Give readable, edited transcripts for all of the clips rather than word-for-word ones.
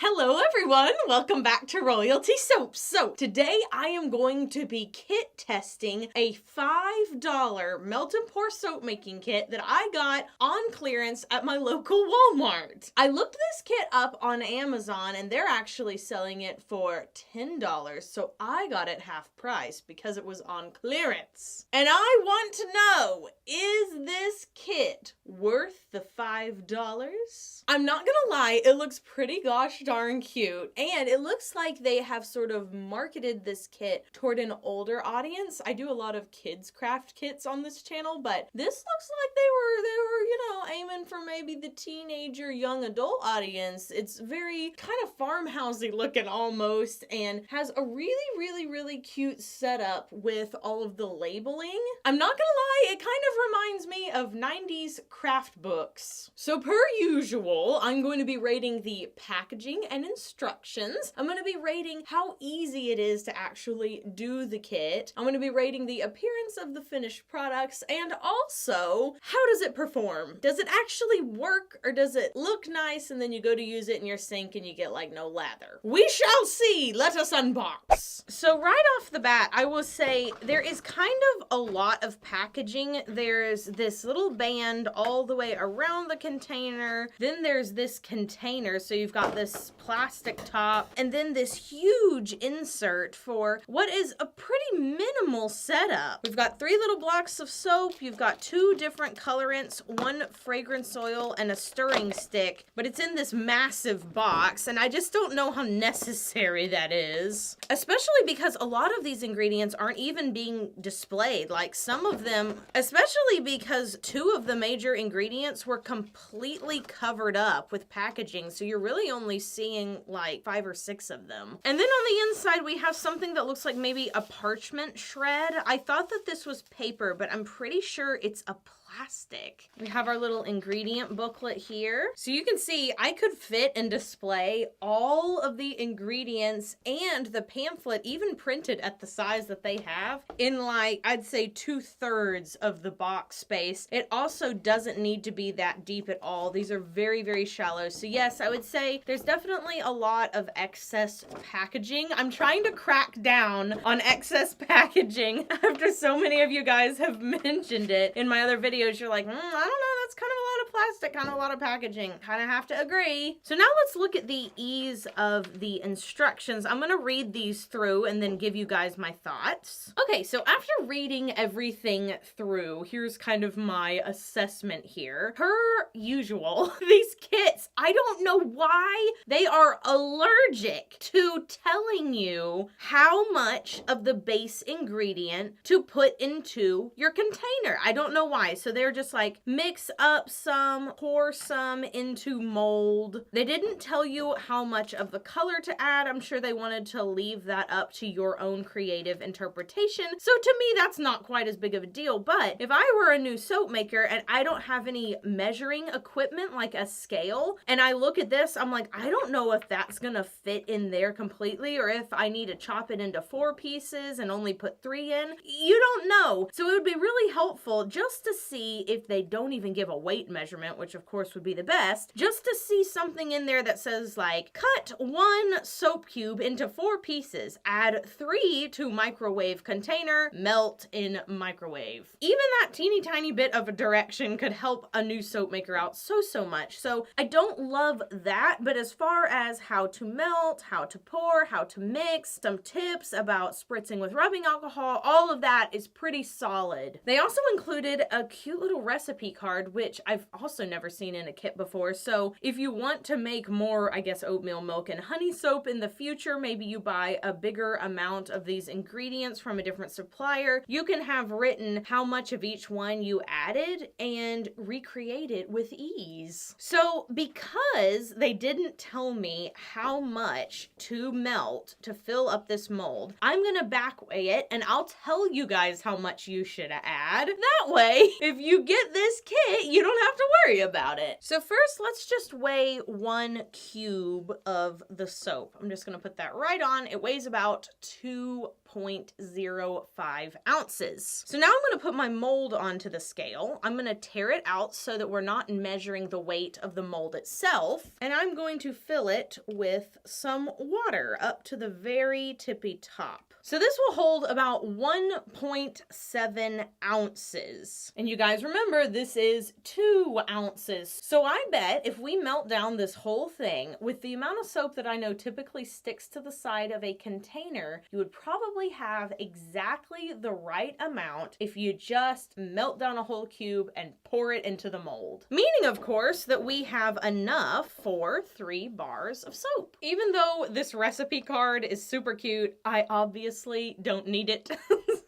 Hello everyone, welcome back to Royalty Soaps. So today I am going to be kit testing a $5 melt and pour soap making kit that I got on clearance at my local Walmart. I looked this kit up on Amazon and they're actually selling it for $10, so I got it half price because it was on clearance. And I want to know, is this kit worth the $5? I'm not gonna lie, it looks pretty gosh darn cute, and it looks like they have sort of marketed this kit toward an older audience. I do a lot of kids craft kits on this channel, but this looks like they were, you know, aiming for maybe the teenager, young adult audience. It's very kind of farmhousey looking almost, and has a really cute setup with all of the labeling. I'm not gonna lie, it kind of reminds me of 90s craft books. So per usual, I'm going to be rating the packaging and instructions. I'm going to be rating how easy it is to actually do the kit. I'm going to be rating the appearance of the finished products, and also, how does it perform? Does it actually work, or does it look nice and then you go to use it in your sink and you get like no lather? We shall see. Let us unbox. So right off the bat, I will say there is kind of a lot of packaging. There's this little band all the way around the container. Then there's this container, so you've got this plastic top, and then this huge insert for what is a pretty minimal setup. We've got 3 little blocks of soap. You've got 2 different colorants, 1 fragrance oil, and a stirring stick, but it's in this massive box, and I just don't know how necessary that is. Especially because a lot of these ingredients aren't even being displayed. Like some of them, especially because 2 of the major ingredients were completely covered up with packaging, so you're really only seeing like 5 or 6 of them. And then on the inside we have something that looks like maybe a parchment shred. I thought that this was paper, but I'm pretty sure it's a plastic. We have our little ingredient booklet here. So you can see I could fit and display all of the ingredients and the pamphlet even printed at the size that they have in like, I'd say 2/3 of the box space. It also doesn't need to be that deep at all. These are very shallow. So yes, I would say there's definitely a lot of excess packaging. I'm trying to crack down on excess packaging after so many of you guys have mentioned it in my other videos. You're like, I don't know, that's kind of a lot of plastic, kind of a lot of packaging. Kind of have to agree. So now let's look at the ease of the instructions. I'm going to read these through and then give you guys my thoughts. Okay, so after reading everything through, here's kind of my assessment here. Per usual, these kits, I don't know why they are allergic to telling you how much of the base ingredient to put into your container. I don't know why. So they're just like, mix up some, pour some into mold. They didn't tell you how much of the color to add. I'm sure they wanted to leave that up to your own creative interpretation. So to me, that's not quite as big of a deal. But if I were a new soap maker and I don't have any measuring equipment like a scale, and I look at this, I'm like, I don't know if that's gonna fit in there completely, or if I need to chop it into 4 pieces and only put 3 in. You don't know. So it would be really helpful just to see if they don't even give a weight measurement, which of course would be the best, just to see something in there that says like, cut 1 soap cube into 4 pieces, add 3 to microwave container, melt in microwave. Even that teeny tiny bit of a direction could help a new soap maker out so much. So I don't love that, but as far as how to melt, how to pour, how to mix, some tips about spritzing with rubbing alcohol, all of that is pretty solid. They also included a cute little recipe card, which I've also never seen in a kit before. So if you want to make more, I guess, oatmeal milk and honey soap in the future, maybe you buy a bigger amount of these ingredients from a different supplier, you can have written how much of each one you added and recreate it with ease. So because they didn't tell me how much to melt to fill up this mold, I'm gonna back weigh it and I'll tell you guys how much you should add. That way, if you get this kit, you don't have to worry about it. So first, let's just weigh 1 cube of the soap. I'm just gonna put that right on. It weighs about 2.05 ounces. So now I'm gonna put my mold onto the scale. I'm gonna tear it out so that we're not measuring the weight of the mold itself. And I'm going to fill it with some water up to the very tippy top. So this will hold about 1.7 ounces. And you guys remember, this is 2 ounces. So I bet if we melt down this whole thing with the amount of soap that I know typically sticks to the side of a container, you would probably have exactly the right amount if you just melt down a whole cube and pour it into the mold. Meaning, of course, that we have enough for 3 bars of soap. Even though this recipe card is super cute, I obviously don't need it.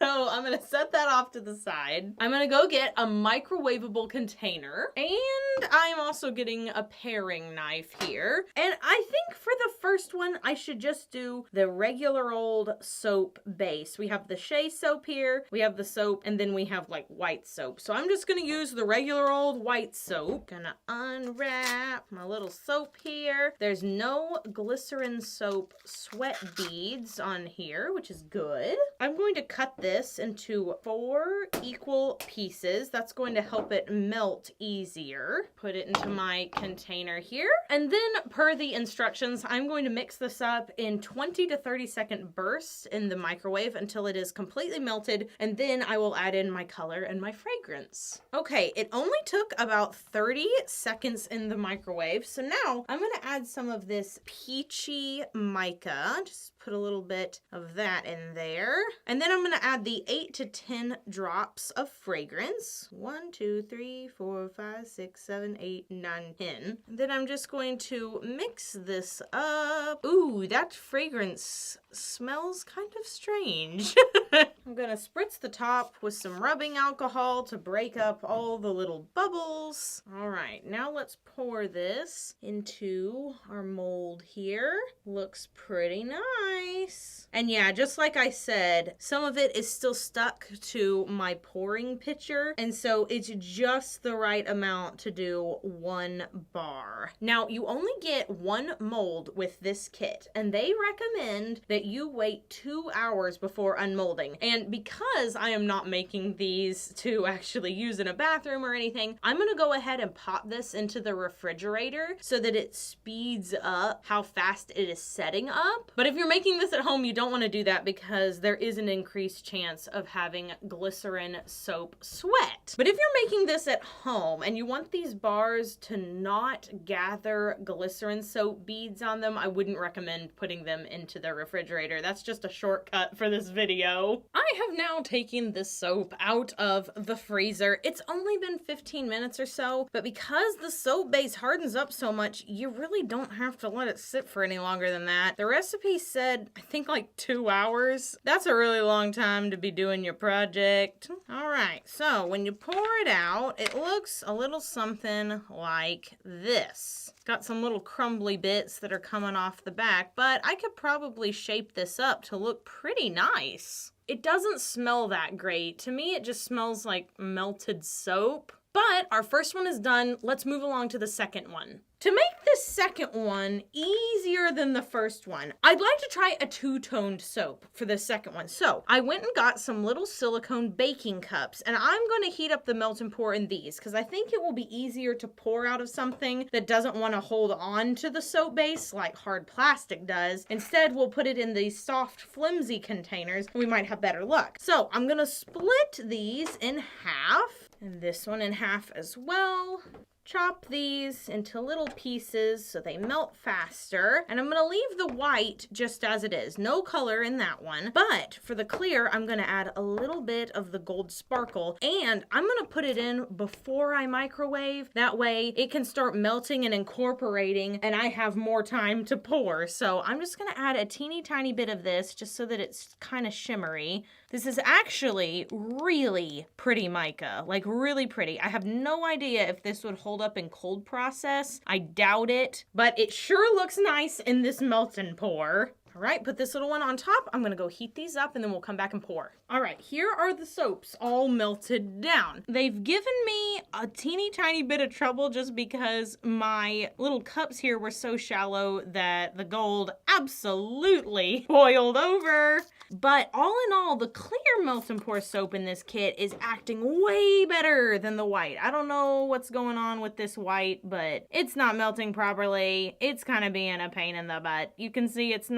So I'm gonna set that off to the side. I'm gonna go get a microwavable container, and I'm also getting a paring knife here. And I think for the first one, I should just do the regular old soap base. We have the shea soap here, we have the soap, and then we have like white soap. So I'm just gonna use the regular old white soap. Gonna unwrap my little soap here. There's no glycerin soap sweat beads on here, which is good. I'm going to cut this into 4 equal pieces. That's going to help it melt easier. Put it into my container here. And then per the instructions, I'm going to mix this up in 20 to 30 second bursts in the microwave until it is completely melted. And then I will add in my color and my fragrance. Okay, it only took about 30 seconds in the microwave. So now I'm going to add some of this peachy mica. Just put a little bit of that in there. And then I'm going to add the 8 to 10 drops of fragrance. 1, 2, 3, 4, 5, 6, 7, 8, 9, 10. And then I'm just going to mix this up. Ooh, that fragrance smells kind of strange. I'm going to spritz the top with some rubbing alcohol to break up all the little bubbles. All right, now let's pour this into our mold here. Looks pretty nice. And yeah, just like I said, some of it is still stuck to my pouring pitcher, and so it's just the right amount to do 1 bar. Now, you only get 1 mold with this kit, and they recommend that you wait 2 hours before unmolding. And because I am not making these to actually use in a bathroom or anything, I'm gonna go ahead and pop this into the refrigerator so that it speeds up how fast it is setting up. But if you're making this at home, you don't want to do that because there is an increased chance of having glycerin soap sweat. But if you're making this at home and you want these bars to not gather glycerin soap beads on them, I wouldn't recommend putting them into the refrigerator. That's just a shortcut for this video. I have now taken this soap out of the freezer. It's only been 15 minutes or so, but because the soap base hardens up so much, you really don't have to let it sit for any longer than that. The recipe said, I think like 2 hours. That's a really long time to be doing your project. All right, so when you pour it out, it looks a little something like this. It's got some little crumbly bits that are coming off the back, but I could probably shape this up to look pretty nice. It doesn't smell that great. To me, it just smells like melted soap. But our first one is done. Let's move along to the second one. To make this second one easier than the first one, I'd like to try a 2-toned soap for the second one. So I went and got some little silicone baking cups, and I'm going to heat up the melt and pour in these because I think it will be easier to pour out of something that doesn't want to hold on to the soap base like hard plastic does. Instead, we'll put it in these soft, flimsy containers and we might have better luck. So I'm going to split these in half and this one in half as well. Chop these into little pieces so they melt faster. And I'm gonna leave the white just as it is. No color in that one. But for the clear, I'm gonna add a little bit of the gold sparkle. And I'm gonna put it in before I microwave. That way it can start melting and incorporating and I have more time to pour. So I'm just gonna add a teeny tiny bit of this just so that it's kind of shimmery. This is actually really pretty mica, like really pretty. I have no idea if this would hold up in cold process. I doubt it, but it sure looks nice in this melt and pour. All right, put this little one on top. I'm gonna go heat these up and then we'll come back and pour. All right, here are the soaps all melted down. They've given me a teeny tiny bit of trouble just because my little cups here were so shallow that the gold absolutely boiled over. But all in all, the clear melt and pour soap in this kit is acting way better than the white. I don't know what's going on with this white, but it's not melting properly. It's kind of being a pain in the butt. You can see it's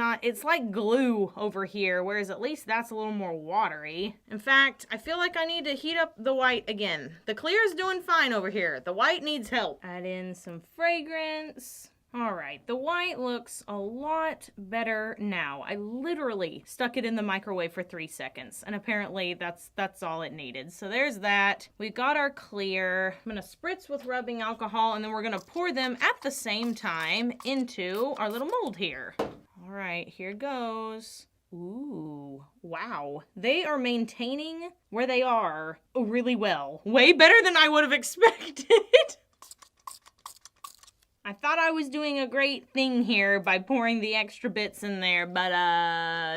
like glue over here, whereas at least that's a little more watery. In fact, I feel like I need to heat up the white again. The clear is doing fine over here. The white needs help. Add in some fragrance. All right, the white looks a lot better now. I literally stuck it in the microwave for 3 seconds, and apparently that's all it needed. So there's that. We got our clear. I'm gonna spritz with rubbing alcohol, and then we're gonna pour them at the same time into our little mold here. All right, here goes. Ooh, wow. They are maintaining where they are really well. Way better than I would have expected. I thought I was doing a great thing here by pouring the extra bits in there, but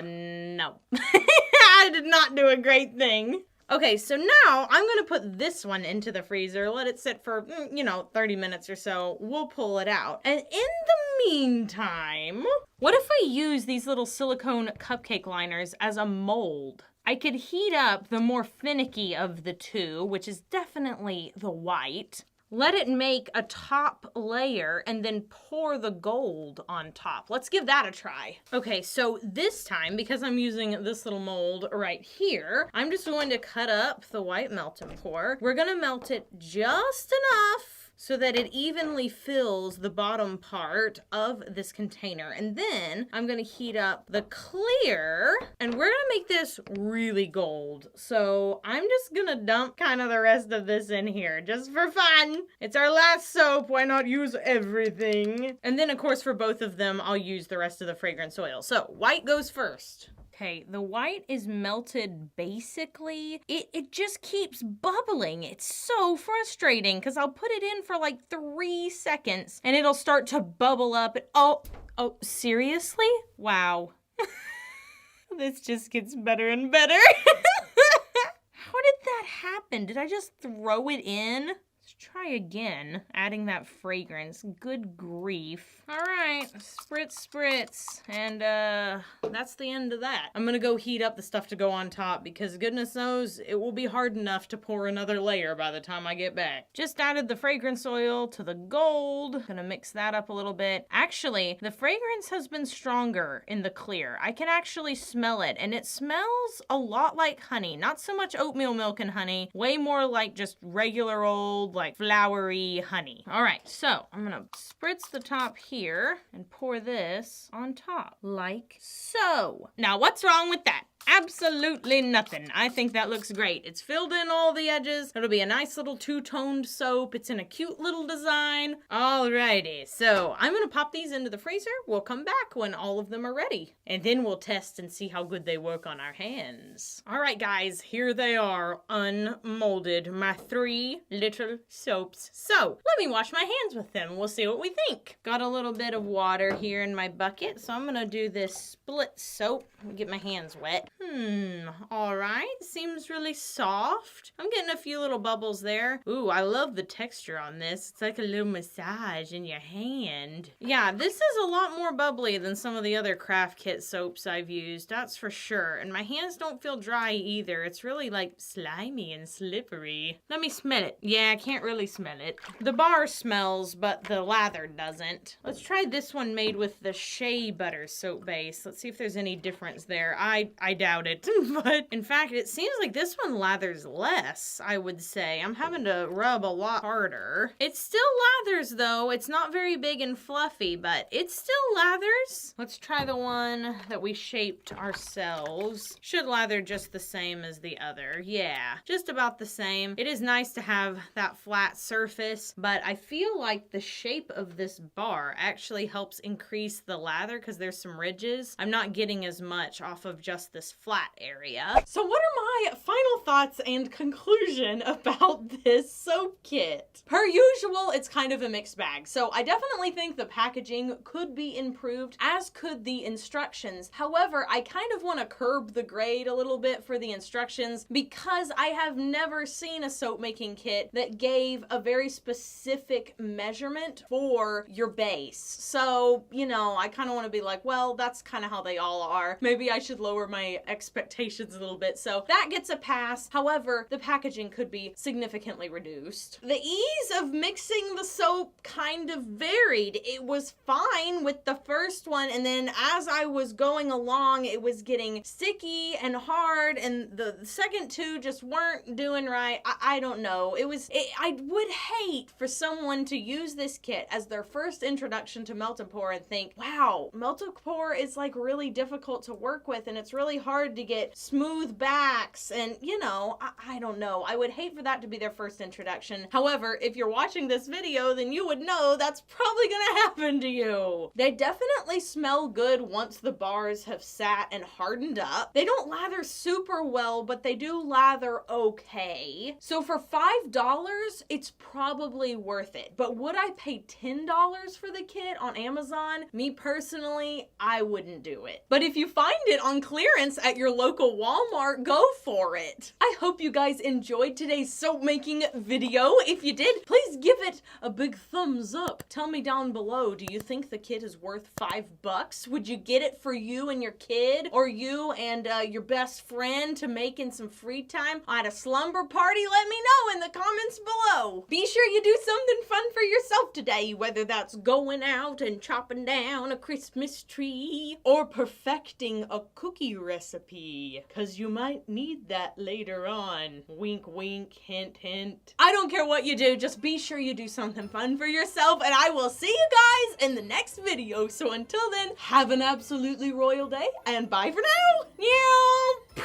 no. I did not do a great thing. Okay, so now I'm gonna put this one into the freezer, let it sit for, 30 minutes or so. We'll pull it out. And in the meantime, what if I use these little silicone cupcake liners as a mold? I could heat up the more finicky of the two, which is definitely the white. Let it make a top layer and then pour the gold on top. Let's give that a try. Okay, so this time, because I'm using this little mold right here, I'm just going to cut up the white melt and pour. We're gonna melt it just enough so that it evenly fills the bottom part of this container. And then I'm gonna heat up the clear, and we're gonna make this really gold. So I'm just gonna dump kind of the rest of this in here just for fun. It's our last soap, why not use everything? And then of course for both of them, I'll use the rest of the fragrance oil. So white goes first. Okay, the white is melted basically. It just keeps bubbling. It's so frustrating because I'll put it in for like 3 seconds and it'll start to bubble up. Oh, seriously? Wow. This just gets better and better. How did that happen? Did I just throw it in? Let's try again, adding that fragrance. Good grief. All right, spritz, and that's the end of that. I'm gonna go heat up the stuff to go on top because goodness knows it will be hard enough to pour another layer by the time I get back. Just added the fragrance oil to the gold. Gonna mix that up a little bit. Actually, the fragrance has been stronger in the clear. I can actually smell it, and it smells a lot like honey. Not so much oatmeal milk and honey, way more like just regular old, like flowery honey. All right, so I'm gonna spritz the top here and pour this on top like so. Now what's wrong with that? Absolutely nothing. I think that looks great. It's filled in all the edges. It'll be a nice little two-toned soap. It's in a cute little design. Alrighty, so I'm gonna pop these into the freezer. We'll come back when all of them are ready. And then we'll test and see how good they work on our hands. All right, guys, here they are, unmolded. My 3 little soaps. So, let me wash my hands with them. We'll see what we think. Got a little bit of water here in my bucket, so I'm gonna do this split soap. Get my hands wet. All right. Seems really soft. I'm getting a few little bubbles there. Ooh, I love the texture on this. It's like a little massage in your hand. Yeah, this is a lot more bubbly than some of the other craft kit soaps I've used, that's for sure. And my hands don't feel dry either. It's really like slimy and slippery. Let me smell it. Yeah, I can't really smell it. The bar smells, but the lather doesn't. Let's try this one made with the shea butter soap base. Let's see if there's any difference there. I doubt it, but in fact, it seems like this one lathers less, I would say. I'm having to rub a lot harder. It still lathers though. It's not very big and fluffy, but it still lathers. Let's try the one that we shaped ourselves. Should lather just the same as the other. Yeah, just about the same. It is nice to have that flat surface, but I feel like the shape of this bar actually helps increase the lather because there's some ridges. I'm not getting as much off of just this flat area. So what are my final thoughts and conclusion about this soap kit? Per usual, it's kind of a mixed bag. So I definitely think the packaging could be improved, as could the instructions. However, I kind of want to curb the grade a little bit for the instructions because I have never seen a soap making kit that gave a very specific measurement for your base. So, you know, I kind of want to be like, well, that's kind of how they all are. Maybe I should lower my expectations a little bit. So that gets a pass. However, the packaging could be significantly reduced. The ease of mixing the soap kind of varied. It was fine with the first one, and then as I was going along, it was getting sticky and hard, and the second two just weren't doing right. I don't know. I would hate for someone to use this kit as their first introduction to melt and pour and think, wow, melt and pour is like really difficult to work with, and it's really hard to get smooth backs, and you know, I don't know. I would hate for that to be their first introduction. However, if you're watching this video, then you would know that's probably gonna happen to you. They definitely smell good once the bars have sat and hardened up. They don't lather super well, but they do lather okay. So for $5, it's probably worth it. But would I pay $10 for the kit on Amazon? Me personally, I wouldn't do it. But if you find it on clearance at your local Walmart, go for it. I hope you guys enjoyed today's soap making video. If you did, please give it a big thumbs up. Tell me down below, do you think the kit is worth $5? Would you get it for you and your kid, or you and your best friend to make in some free time at a slumber party? Let me know in the comments below. Be sure you do something fun for yourself today, whether that's going out and chopping down a Christmas tree or perfecting a cookie recipe, because you might need that later on. Wink, wink, hint, hint. I don't care what you do, just be sure you do something fun for yourself, and I will see you guys in the next video. So until then, have an absolutely royal day, and bye for now. Meow.